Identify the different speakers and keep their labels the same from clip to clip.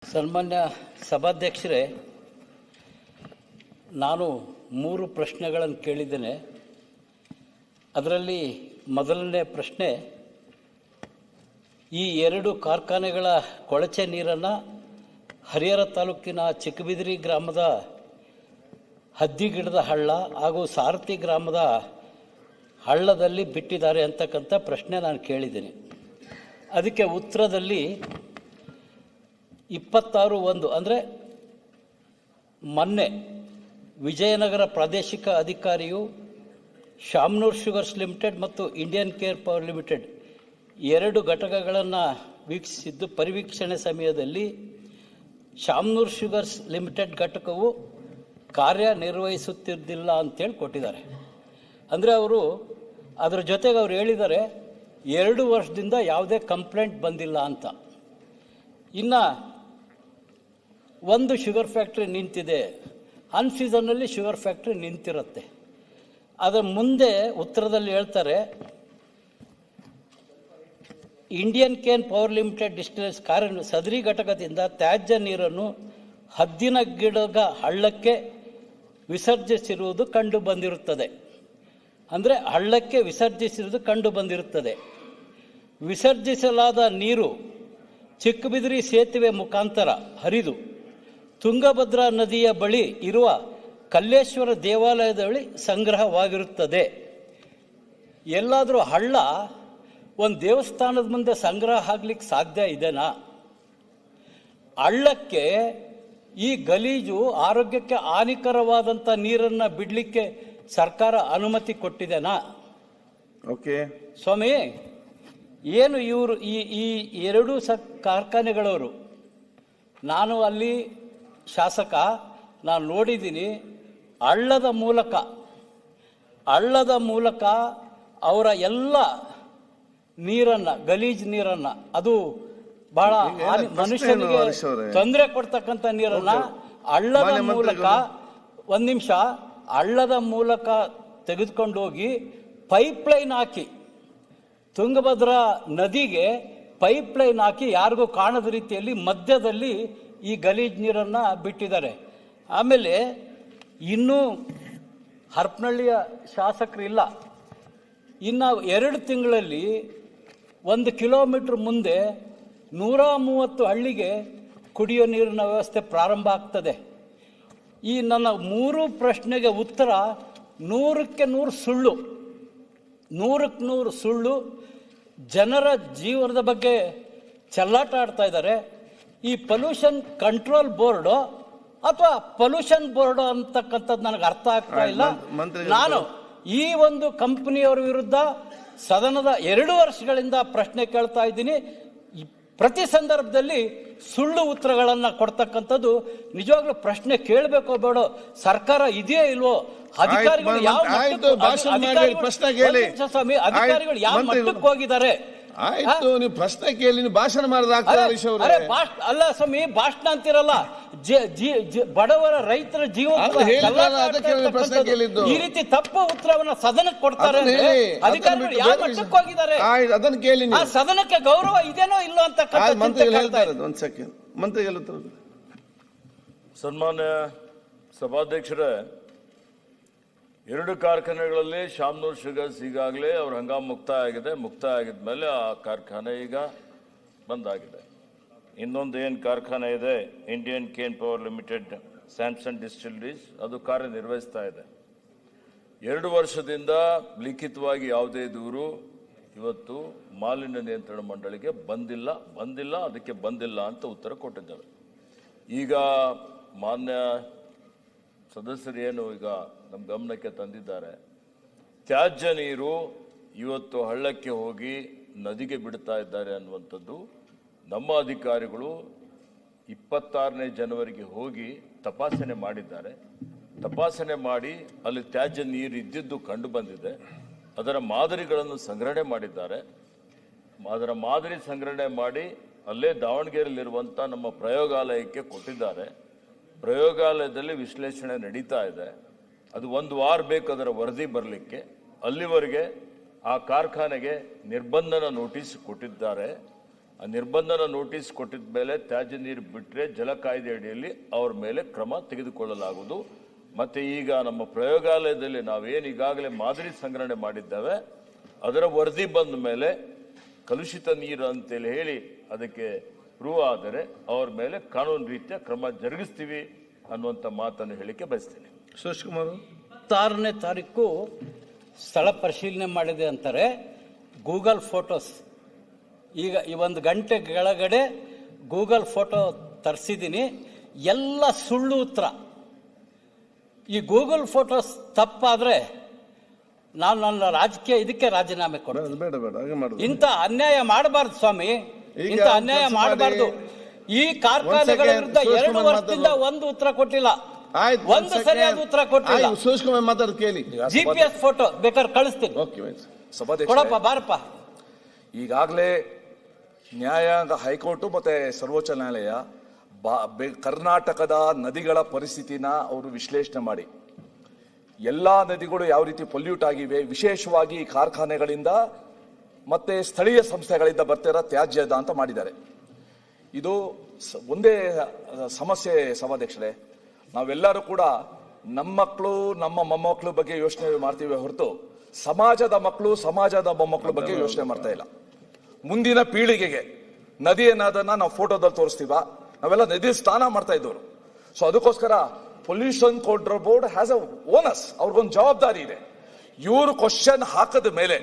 Speaker 1: ಸನ್ಮಾನ್ಯ ಸಭಾಧ್ಯಕ್ಷರೇ, ನಾನು 3 ಪ್ರಶ್ನೆಗಳನ್ನು ಕೇಳಿದ್ದೇನೆ. ಅದರಲ್ಲಿ ಮೊದಲನೇ ಪ್ರಶ್ನೆ, ಈ 2 ಕಾರ್ಖಾನೆಗಳ ಕೊಳಚೆ ನೀರನ್ನು ಹರಿಹರ ತಾಲೂಕಿನ ಚಿಕ್ಕಬಿದಿರಿ ಗ್ರಾಮದ ಹದ್ದಿಗಿಡದ ಹಳ್ಳ ಹಾಗೂ ಸಾರಥಿ ಗ್ರಾಮದ ಹಳ್ಳದಲ್ಲಿ ಬಿಟ್ಟಿದ್ದಾರೆ ಅಂತಕ್ಕಂಥ ಪ್ರಶ್ನೆ ನಾನು ಕೇಳಿದ್ದೀನಿ. ಅದಕ್ಕೆ ಉತ್ತರದಲ್ಲಿ 26/1 ಅಂದರೆ ಮೊನ್ನೆ ವಿಜಯನಗರ ಪ್ರಾದೇಶಿಕ ಅಧಿಕಾರಿಯು ಶಾಮನೂರ್ ಶುಗರ್ಸ್ ಲಿಮಿಟೆಡ್ ಮತ್ತು ಇಂಡಿಯನ್ ಕೇರ್ ಪವರ್ ಲಿಮಿಟೆಡ್ 2 ಘಟಕಗಳನ್ನು ವೀಕ್ಷಿಸಿದ್ದು, ಪರಿವೀಕ್ಷಣೆ ಸಮಯದಲ್ಲಿ ಶಾಮನೂರ್ ಶುಗರ್ಸ್ ಲಿಮಿಟೆಡ್ ಘಟಕವು ಕಾರ್ಯನಿರ್ವಹಿಸುತ್ತಿದ್ದಿಲ್ಲ ಅಂತೇಳಿ ಕೊಟ್ಟಿದ್ದಾರೆ. ಅಂದರೆ ಅವರು ಅದರ ಜೊತೆಗೆ ಅವ್ರು ಹೇಳಿದ್ದಾರೆ 2 ವರ್ಷದಿಂದ ಯಾವುದೇ ಕಂಪ್ಲೇಂಟ್ ಬಂದಿಲ್ಲ ಅಂತ. ಇನ್ನು ಒಂದು ಶುಗರ್ ಫ್ಯಾಕ್ಟ್ರಿ ನಿಂತಿದೆ, ಅನ್ಸೀಸನ್ನಲ್ಲಿ ಶುಗರ್ ಫ್ಯಾಕ್ಟ್ರಿ ನಿಂತಿರುತ್ತೆ. ಅದರ ಮುಂದೆ ಉತ್ತರದಲ್ಲಿ ಹೇಳ್ತಾರೆ, ಇಂಡಿಯನ್ ಕೇನ್ ಪವರ್ ಲಿಮಿಟೆಡ್ ಡಿಸ್ಟಿಲರ್ಸ್ ಸದರಿ ಘಟಕದಿಂದ ತ್ಯಾಜ್ಯ ನೀರನ್ನು ಹದ್ದಿನ ಗಿಡಗ ಹಳ್ಳಕ್ಕೆ ವಿಸರ್ಜಿಸಿರುವುದು ಕಂಡು ಬಂದಿರುತ್ತದೆ. ಅಂದರೆ ಹಳ್ಳಕ್ಕೆ ವಿಸರ್ಜಿಸಿರುವುದು ಕಂಡು ಬಂದಿರುತ್ತದೆ. ವಿಸರ್ಜಿಸಲಾದ ನೀರು ಚಿಕ್ಕಬಿದಿರಿ ಸೇತುವೆ ಮುಖಾಂತರ ಹರಿದು ತುಂಗಭದ್ರಾ ನದಿಯ ಬಳಿ ಇರುವ ಕಲ್ಲೇಶ್ವರ ದೇವಾಲಯದ ಬಳಿ ಸಂಗ್ರಹವಾಗಿರುತ್ತದೆ. ಎಲ್ಲಾದರೂ ಹಳ್ಳ ಒಂದು ದೇವಸ್ಥಾನದ ಮುಂದೆ ಸಂಗ್ರಹ ಆಗ್ಲಿಕ್ಕೆ ಸಾಧ್ಯ ಇದೆನಾ? ಹಳ್ಳಕ್ಕೆ ಈ ಗಲೀಜು ಆರೋಗ್ಯಕ್ಕೆ ಹಾನಿಕರವಾದಂಥ ನೀರನ್ನು ಬಿಡಲಿಕ್ಕೆ ಸರ್ಕಾರ ಅನುಮತಿ ಕೊಟ್ಟಿದೆನಾ?
Speaker 2: ಓಕೆ
Speaker 1: ಸ್ವಾಮಿ, ಏನು ಇವರು ಈ 2 ಕಾರ್ಖಾನೆಗಳವರು, ನಾನು ಅಲ್ಲಿ ಶಾಸಕ, ನಾನು ನೋಡಿದ್ದೀನಿ. ಹಳ್ಳದ ಮೂಲಕ ಅವರ ಎಲ್ಲ ನೀರನ್ನು, ಗಲೀಜು ನೀರನ್ನು, ಅದು ಬಹಳ ಮನುಷ್ಯನಿಗೆ ತೊಂದರೆ ಕೊಡ್ತಕ್ಕಂಥ ನೀರನ್ನು ಹಳ್ಳದ ಮೂಲಕ, ಒಂದು ನಿಮಿಷ, ಹಳ್ಳದ ಮೂಲಕ ತೆಗೆದುಕೊಂಡು ಹೋಗಿ ಪೈಪ್ಲೈನ್ ಹಾಕಿ ತುಂಗಭದ್ರಾ ನದಿಗೆ ಪೈಪ್ಲೈನ್ ಹಾಕಿ ಯಾರಿಗೂ ಕಾಣದ ರೀತಿಯಲ್ಲಿ ಮಧ್ಯದಲ್ಲಿ ಈ ಗಲೀಜು ನೀರನ್ನು ಬಿಟ್ಟಿದ್ದಾರೆ. ಆಮೇಲೆ ಇನ್ನೂ ಹರಪನಹಳ್ಳಿಯ ಶಾಸಕರು ಇಲ್ಲ. ಇನ್ನು 2 ತಿಂಗಳಲ್ಲಿ 1 ಕಿಲೋಮೀಟ್ರ್ ಮುಂದೆ 130 ಹಳ್ಳಿಗೆ ಕುಡಿಯೋ ನೀರಿನ ವ್ಯವಸ್ಥೆ ಪ್ರಾರಂಭ ಆಗ್ತದೆ. ಈ ನನ್ನ 3 ಪ್ರಶ್ನೆಗೆ ಉತ್ತರ 100ಕ್ಕೆ 100 ಸುಳ್ಳು, 100ಕ್ಕೆ 100 ಸುಳ್ಳು. ಜನರ ಜೀವನದ ಬಗ್ಗೆ ಚೆಲ್ಲಾಟ ಆಡ್ತಾ ಇದ್ದಾರೆ. ಈ ಪೊಲ್ಯೂಷನ್ ಕಂಟ್ರೋಲ್ ಬೋರ್ಡು ಅಥವಾ ಪೊಲ್ಯೂಷನ್ ಬೋರ್ಡ್ ಅಂತಕ್ಕಂಥದ್ದು ನನಗೆ ಅರ್ಥ ಆಗ್ತಾ ಇಲ್ಲ. ನಾನು ಈ ಒಂದು ಕಂಪನಿಯವರ ವಿರುದ್ಧ ಸದನದ 2 ವರ್ಷಗಳಿಂದ ಪ್ರಶ್ನೆ ಕೇಳ್ತಾ ಇದ್ದೀನಿ. ಪ್ರತಿ ಸಂದರ್ಭದಲ್ಲಿ ಸುಳ್ಳು ಉತ್ತರಗಳನ್ನು ಕೊಡ್ತಕ್ಕಂಥದ್ದು. ನಿಜವಾಗ್ಲೂ ಪ್ರಶ್ನೆ ಕೇಳಬೇಕೋ ಬೇಡೋ, ಸರ್ಕಾರ ಇದೆಯೋ ಇಲ್ವೋ, ಅಧಿಕಾರಿಗಳು ಯಾವ ಸ್ವಾಮಿ, ಅಧಿಕಾರಿಗಳು ಯಾವ ಮಟ್ಟಕ್ಕೆ ಹೋಗಿದ್ದಾರೆ?
Speaker 2: ಆಯ್ತು, ನೀವು ಪ್ರಶ್ನೆ ಕೇಳಿ, ನೀವು ಭಾಷಣ
Speaker 1: ಅಲ್ಲ ಸ್ವಾಮಿ, ಭಾಷಣ ಅಂತಿರಲ್ಲ. ಬಡವರ ರೈತರ ಜೀವ ಈ ರೀತಿ ತಪ್ಪು ಉತ್ತರವನ್ನ ಸದನಕ್ಕೆ ಕೊಡ್ತಾರೆ. ಅಧಿಕಾರಿಗಳು ಯಾವ ಮಟ್ಟಕ್ಕೆ ಹೋಗಿದ್ದಾರೆ?
Speaker 2: ಅದನ್ನು ಕೇಳಿ.
Speaker 1: ಆ ಸದನಕ್ಕೆ ಗೌರವ ಇದೇನೋ ಇಲ್ಲೋ ಅಂತ
Speaker 2: ಒಂದ್ ಸೆಕೆಂಡ್ ಮಂತ್ರಿಗಳು.
Speaker 3: ಸನ್ಮಾನ್ಯ ಸಭಾಧ್ಯಕ್ಷರೇ, 2 ಕಾರ್ಖಾನೆಗಳಲ್ಲಿ ಶಾಮನೂರ್ ಶುಗರ್ಸ್ ಈಗಾಗಲೇ ಅವ್ರ ಹಂಗಾಮ ಮುಕ್ತಾಯ ಆಗಿದ್ಮೇಲೆ ಆ ಕಾರ್ಖಾನೆ ಈಗ ಬಂದಾಗಿದೆ. ಇನ್ನೊಂದು ಏನು ಕಾರ್ಖಾನೆ ಇದೆ, Indian cane power limited Samson distilleries, ಅದು ಕಾರ್ಯನಿರ್ವಹಿಸ್ತಾ ಇದೆ. 2 ವರ್ಷದಿಂದ ಲಿಖಿತವಾಗಿ ಯಾವುದೇ ದೂರು ಇವತ್ತು ಮಾಲಿನ್ಯ ನಿಯಂತ್ರಣ ಮಂಡಳಿಗೆ ಬಂದಿಲ್ಲ, ಅದಕ್ಕೆ ಬಂದಿಲ್ಲ ಅಂತ ಉತ್ತರ ಕೊಟ್ಟಿದ್ದಾರೆ. ಈಗ ಮಾನ್ಯ ಸದಸ್ಯರು ಏನು ಈಗ ನಮ್ಮ ಗಮನಕ್ಕೆ ತಂದಿದ್ದಾರೆ, ತ್ಯಾಜ್ಯ ನೀರು ಇವತ್ತು ಹಳ್ಳಕ್ಕೆ ಹೋಗಿ ನದಿಗೆ ಬಿಡ್ತಾ ಇದ್ದಾರೆ ಅನ್ನುವಂಥದ್ದು. ನಮ್ಮ ಅಧಿಕಾರಿಗಳು 26ನೇ ಜನವರಿಗೆ ಹೋಗಿ ತಪಾಸಣೆ ಮಾಡಿದ್ದಾರೆ. ತಪಾಸಣೆ ಮಾಡಿ ಅಲ್ಲಿ ತ್ಯಾಜ್ಯ ನೀರು ಇದ್ದಿದ್ದು ಕಂಡು ಬಂದಿದೆ. ಅದರ ಮಾದರಿಗಳನ್ನು ಸಂಗ್ರಹಣೆ ಮಾಡಿದ್ದಾರೆ. ಅದರ ಮಾದರಿ ಸಂಗ್ರಹಣೆ ಮಾಡಿ ಅಲ್ಲೇ ದಾವಣಗೆರೆಯಲ್ಲಿರುವಂಥ ನಮ್ಮ ಪ್ರಯೋಗಾಲಯಕ್ಕೆ ಕೊಟ್ಟಿದ್ದಾರೆ. ಪ್ರಯೋಗಾಲಯದಲ್ಲಿ ವಿಶ್ಲೇಷಣೆ ನಡೀತಾ ಇದೆ. ಅದು 1 ವಾರ ಬೇಕು ಅದರ ವರದಿ ಬರಲಿಕ್ಕೆ. ಅಲ್ಲಿವರೆಗೆ ಆ ಕಾರ್ಖಾನೆಗೆ ನಿರ್ಬಂಧನ ನೋಟಿಸ್ ಕೊಟ್ಟಿದ್ದಾರೆ. ಆ ನಿರ್ಬಂಧನ ನೋಟಿಸ್ ಕೊಟ್ಟಿದ ಮೇಲೆ ತ್ಯಾಜ್ಯ ನೀರು ಬಿಟ್ಟರೆ ಜಲ ಕಾಯ್ದೆ ಅಡಿಯಲ್ಲಿ ಅವ್ರ ಮೇಲೆ ಕ್ರಮ ತೆಗೆದುಕೊಳ್ಳಲಾಗುವುದು. ಮತ್ತು ಈಗ ನಮ್ಮ ಪ್ರಯೋಗಾಲಯದಲ್ಲಿ ನಾವೇನು ಈಗಾಗಲೇ ಮಾದರಿ ಸಂಗ್ರಹಣೆ ಮಾಡಿದ್ದೇವೆ ಅದರ ವರದಿ ಬಂದ ಮೇಲೆ ಕಲುಷಿತ ನೀರು ಅಂತೇಳಿ ಹೇಳಿ ಅದಕ್ಕೆ ಪ್ರೂವ್ ಆದರೆ ಅವ್ರ ಮೇಲೆ ಕಾನೂನು ರೀತಿಯ ಕ್ರಮ ಜರುಗಿಸ್ತೀವಿ ಅನ್ನುವಂಥ ಮಾತನ್ನು ಹೇಳಿಕೆ ಬಯಸ್ತೇನೆ.
Speaker 2: ಸುರೇಶ್ ಕುಮಾರ್
Speaker 1: 6ನೇ ತಾರೀಕು ಸ್ಥಳ ಪರಿಶೀಲನೆ ಮಾಡಿದೆ ಅಂತಾರೆ. ಗೂಗಲ್ ಫೋಟೋಸ್ ಈಗ ಈ 1 ಗಂಟೆ ಕೆಳಗಡೆ ಗೂಗಲ್ ಫೋಟೋ ತರಿಸಿದ್ದೀನಿ, ಎಲ್ಲ ಸುಳ್ಳು ಉತ್ತರ. ಈ ಗೂಗಲ್ ಫೋಟೋಸ್ ತಪ್ಪಾದರೆ ನಾನು ನನ್ನ ರಾಜಕೀಯ ಇದಕ್ಕೆ ರಾಜೀನಾಮೆ ಕೊಡ್ತೀನಿ.
Speaker 2: ಬೇಡ ಹಾಗೆ ಮಾಡುದು.
Speaker 1: ಇಂಥ ಅನ್ಯಾಯ ಮಾಡಬಾರ್ದು ಸ್ವಾಮಿ,
Speaker 2: ಈಗ
Speaker 1: ಇಂಥ ಅನ್ಯಾಯ
Speaker 2: ಕೆಲಸ
Speaker 1: ಮಾಡಬಾರ್ದು. ಈ ಕಾರ್ಖಾನೆಗಳ ವಿರುದ್ಧ 2 ವರ್ಷದಿಂದ ಒಂದು ಉತ್ತರ ಕೊಟ್ಟಿಲ್ಲ,
Speaker 2: ಆಯ್ತು,
Speaker 1: ಒಂದು ಸರಿಯಾದ ಉತ್ತರ ಕೊಟ್ಟಿಲ್ಲ.
Speaker 2: ಸುರೇಶ್ ಕುಮಾರ್ ಮಾತಾಡೋದು ಕೇಳಿ.
Speaker 1: GPS ಫೋಟೋ ಬೇಕಾದ್ರೆ ಕಳಿಸ್ತೀನಿ, ಕೊಡಪ್ಪ ಬಾರಪ್ಪ.
Speaker 4: ಈಗಾಗಲೇ ನ್ಯಾಯಾಂಗ ಹೈಕೋರ್ಟು ಮತ್ತು ಸರ್ವೋಚ್ಚ ನ್ಯಾಯಾಲಯ ಕರ್ನಾಟಕದ ನದಿಗಳ ಪರಿಸ್ಥಿತಿನ ಅವರು ವಿಶ್ಲೇಷಣೆ ಮಾಡಿ ಎಲ್ಲ ನದಿಗಳು ಯಾವ ರೀತಿ ಪೊಲ್ಯೂಟ್ ಆಗಿವೆ, ವಿಶೇಷವಾಗಿ ಕಾರ್ಖಾನೆಗಳಿಂದ ಮತ್ತು ಸ್ಥಳೀಯ ಸಂಸ್ಥೆಗಳಿಂದ ಬರ್ತಿರೋ ತ್ಯಾಜ್ಯದ ಅಂತ ಮಾಡಿದ್ದಾರೆ. ಇದು ಒಂದೇ ಸಮಸ್ಯೆ ಸಭಾಧ್ಯಕ್ಷರೇ, ನಾವೆಲ್ಲರೂ ಕೂಡ ನಮ್ಮ ಮಕ್ಕಳು ನಮ್ಮ ಮೊಮ್ಮಕ್ಕಳ ಬಗ್ಗೆ ಯೋಚನೆ ಮಾಡ್ತೀವಿ ಹೊರತು ಸಮಾಜದ ಮಕ್ಕಳು ಸಮಾಜದ ಮೊಮ್ಮಕ್ಕಳ ಬಗ್ಗೆ ಯೋಚನೆ ಮಾಡ್ತಾ ಇಲ್ಲ. ಮುಂದಿನ ಪೀಳಿಗೆಗೆ ನದಿ ಅನ್ನೋದನ್ನ ನಾವು ಫೋಟೋದಲ್ಲಿ ತೋರಿಸ್ತೀವ, ನಾವೆಲ್ಲ ನದಿ ಸ್ನಾನ ಮಾಡ್ತಾ ಇದ್ದವರು. ಸೊ ಅದಕ್ಕೋಸ್ಕರ pollution control board has a ಓನಸ್, ಅವ್ರಿಗೊಂದು ಜವಾಬ್ದಾರಿ ಇದೆ. ಇವರು ಕ್ವಶನ್ ಹಾಕದ ಮೇಲೆ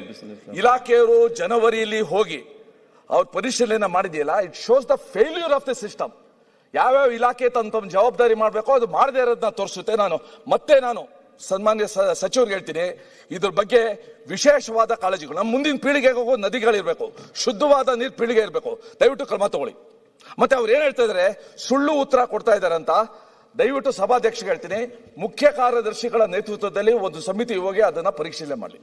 Speaker 4: ಇಲಾಖೆಯವರು ಜನವರಿಯಲ್ಲಿ ಹೋಗಿ ಅವ್ರ ಪರಿಶೀಲನೆ ಮಾಡಿದೆಯಲ್ಲ, it shows the failure of the system. ಯಾವ್ಯಾವ ಇಲಾಖೆ ತಮ್ಮ ಜವಾಬ್ದಾರಿ ಮಾಡಬೇಕೋ ಅದು ಮಾಡದೇ ಇರೋದನ್ನ ತೋರಿಸುತ್ತೆ. ನಾನು ಸನ್ಮಾನ್ಯ ಸಚಿವರಿಗೆ ಹೇಳ್ತೀನಿ, ಇದ್ರ ಬಗ್ಗೆ ವಿಶೇಷವಾದ ಕಾಳಜಿಗಳು, ನಮ್ಮ ಮುಂದಿನ ಪೀಳಿಗೆಗೆ ಹೋಗೋ ನದಿಗಳಿರ್ಬೇಕು, ಶುದ್ಧವಾದ ನೀರು ಪೀಳಿಗೆ ಇರಬೇಕು, ದಯವಿಟ್ಟು ಕ್ರಮ ತಗೊಳ್ಳಿ. ಮತ್ತೆ ಅವ್ರು ಏನ್ ಹೇಳ್ತಾ ಇದಾರೆ, ಸುಳ್ಳು ಉತ್ತರ ಕೊಡ್ತಾ ಇದಾರೆ ಅಂತ. ದಯವಿಟ್ಟು ಸಭಾಧ್ಯಕ್ಷರಿಗೆ ಹೇಳ್ತೀನಿ, ಮುಖ್ಯ ಕಾರ್ಯದರ್ಶಿಗಳ ನೇತೃತ್ವದಲ್ಲಿ ಒಂದು ಸಮಿತಿ ಹೋಗಿ ಅದನ್ನ ಪರಿಶೀಲನೆ ಮಾಡಲಿ.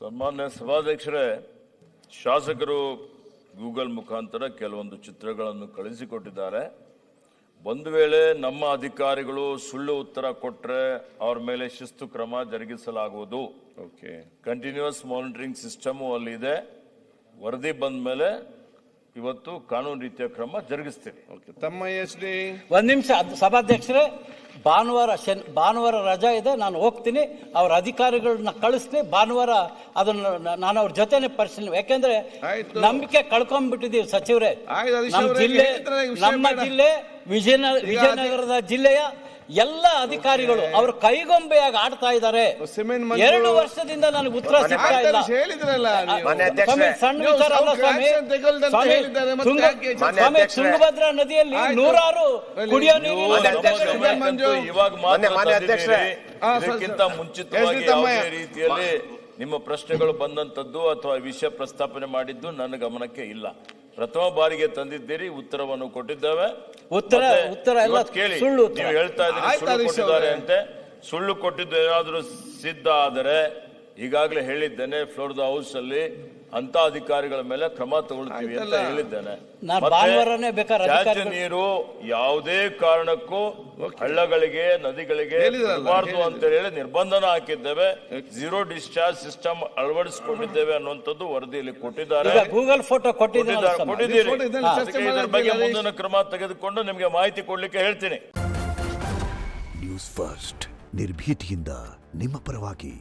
Speaker 3: ಸನ್ಮಾನ್ಯ ಸಭಾಧ್ಯಕ್ಷರೇ, ಶಾಸಕರು ಗೂಗಲ್ ಮುಖಾಂತರ ಕೆಲವೊಂದು ಚಿತ್ರಗಳನ್ನು ಕಳಿಸಿಕೊಟ್ಟಿದ್ದಾರೆ. ಒಂದು ವೇಳೆ ನಮ್ಮ ಅಧಿಕಾರಿಗಳು ಸುಳ್ಳು ಉತ್ತರ ಕೊಟ್ಟರೆ ಅವ್ರ ಮೇಲೆ ಶಿಸ್ತು ಕ್ರಮ ಜರುಗಿಸಲಾಗುವುದು. ಕಂಟಿನ್ಯೂಸ್ ಮಾನಿಟರಿಂಗ್ ಸಿಸ್ಟಮ್ ಅಲ್ಲಿ ಇದೆ. ವರದಿ ಬಂದ ಮೇಲೆ ಇವತ್ತು ಕಾನೂನು ರೀತಿಯ ಕ್ರಮ ಜರುಗಿಸ್ತೀವಿ.
Speaker 2: ತಮ್ಮ SD
Speaker 1: 1 ನಿಮಿಷ ಸಭಾಧ್ಯಕ್ಷರೇ, ಭಾನುವಾರ ರಜಾ ಇದೆ, ನಾನು ಹೋಗ್ತೀನಿ, ಅವ್ರ ಅಧಿಕಾರಿಗಳನ್ನ ಕಳಿಸ್ತೀನಿ. ಭಾನುವಾರ ಅದನ್ನು ನಾನು ಅವ್ರ ಜೊತೆನೆ ಪರಿಶೀಲನೆ, ಯಾಕೆಂದ್ರೆ ನಂಬಿಕೆ ಕಳ್ಕೊಂಡ್ಬಿಟ್ಟಿದೀವಿ ಸಚಿವರೇ. ನಮ್ಮ ಜಿಲ್ಲೆ ವಿಜಯನಗರದ ಜಿಲ್ಲೆಯ ಎಲ್ಲ ಅಧಿಕಾರಿಗಳು ಅವ್ರ ಕೈಗೊಂಬೆಯಾಗಿ ಆಡ್ತಾ ಇದ್ದಾರೆ. 2 ವರ್ಷದಿಂದ ನನಗೆ ಉತ್ತರ ಸಿಗ್ತಾ ಇಲ್ಲ. ಸಣ್ಣ ವಿಚಾರ ಅಲ್ಲ ಸ್ವಾಮಿ. ತುಂಗಭದ್ರಾ ನದಿಯಲ್ಲಿ 100 ಕುಡಿಯೋ ನೀರಿನ
Speaker 3: ಇದಕ್ಕಿಂತ ಮುಂಚಿತವಾಗಿ ಯಾವುದೇ ರೀತಿಯಲ್ಲಿ ನಿಮ್ಮ ಪ್ರಶ್ನೆಗಳು ಬಂದಂತದ್ದು ಅಥವಾ ವಿಷಯ ಪ್ರಸ್ತಾಪನೆ ಮಾಡಿದ್ದು ನನ್ನ ಗಮನಕ್ಕೆ ಇಲ್ಲ. ಪ್ರಥಮ ಬಾರಿಗೆ ತಂದಿದ್ದೀರಿ, ಉತ್ತರವನ್ನು ಕೊಟ್ಟಿದ್ದೇವೆ.
Speaker 1: ಉತ್ತರ ಎಲ್ಲ
Speaker 3: ಕೇಳಿ,
Speaker 1: ಸುಳ್ಳು.
Speaker 3: ನೀವು ಹೇಳ್ತಾ ಇದ್ದೀರಿ ಸುಳ್ಳು ಕೊಟ್ಟಿದ್ದಾರೆ ಅಂತೆ. ಸುಳ್ಳು ಕೊಟ್ಟಿದ್ದು ಏನಾದರೂ ಸಿದ್ಧ ಆದರೆ ಈಗಾಗಲೇ ಹೇಳಿದ್ದೇನೆ, ಫ್ಲೋರ್ ಹೌಸ್ ಅಲ್ಲಿ ಅಂತ ಅಧಿಕಾರಿಗಳ ಮೇಲೆ ಕ್ರಮ ತಗೊಳ್ತೀವಿ ಅಂತ ಹೇಳಿದ್ದೇನೆ. ತ್ಯಾಜ್ಯ ನೀರು ಯಾವುದೇ ಕಾರಣಕ್ಕೂ ಹಳ್ಳಗಳಿಗೆ ನದಿಗಳಿಗೆ ಬರಬಾರ್ದು ಅಂತ ಹೇಳಿ ನಿರ್ಬಂಧನ ಹಾಕಿದ್ದೇವೆ. 0 ಡಿಸ್ಚಾರ್ಜ್ ಸಿಸ್ಟಮ್ ಅಳವಡಿಸಿಕೊಂಡಿದ್ದೇವೆ ಅನ್ನುವಂಥದ್ದು ವರದಿಯಲ್ಲಿ ಕೊಟ್ಟಿದ್ದಾರೆ.
Speaker 1: ಗೂಗಲ್ ಫೋಟೋ
Speaker 3: ಕೊಟ್ಟಿದ್ದೀರಿ. ಇದರ ಬಗ್ಗೆ ಮುಂದಿನ ಕ್ರಮ ತೆಗೆದುಕೊಂಡು ನಿಮಗೆ ಮಾಹಿತಿ ಕೊಡ್ಲಿಕ್ಕೆ ಹೇಳ್ತೀನಿ.
Speaker 5: ನ್ಯೂಸ್ ಫಸ್ಟ್, ನಿರ್ಭೀತಿಯಿಂದ ನಿಮ್ಮ ಪರವಾಗಿ.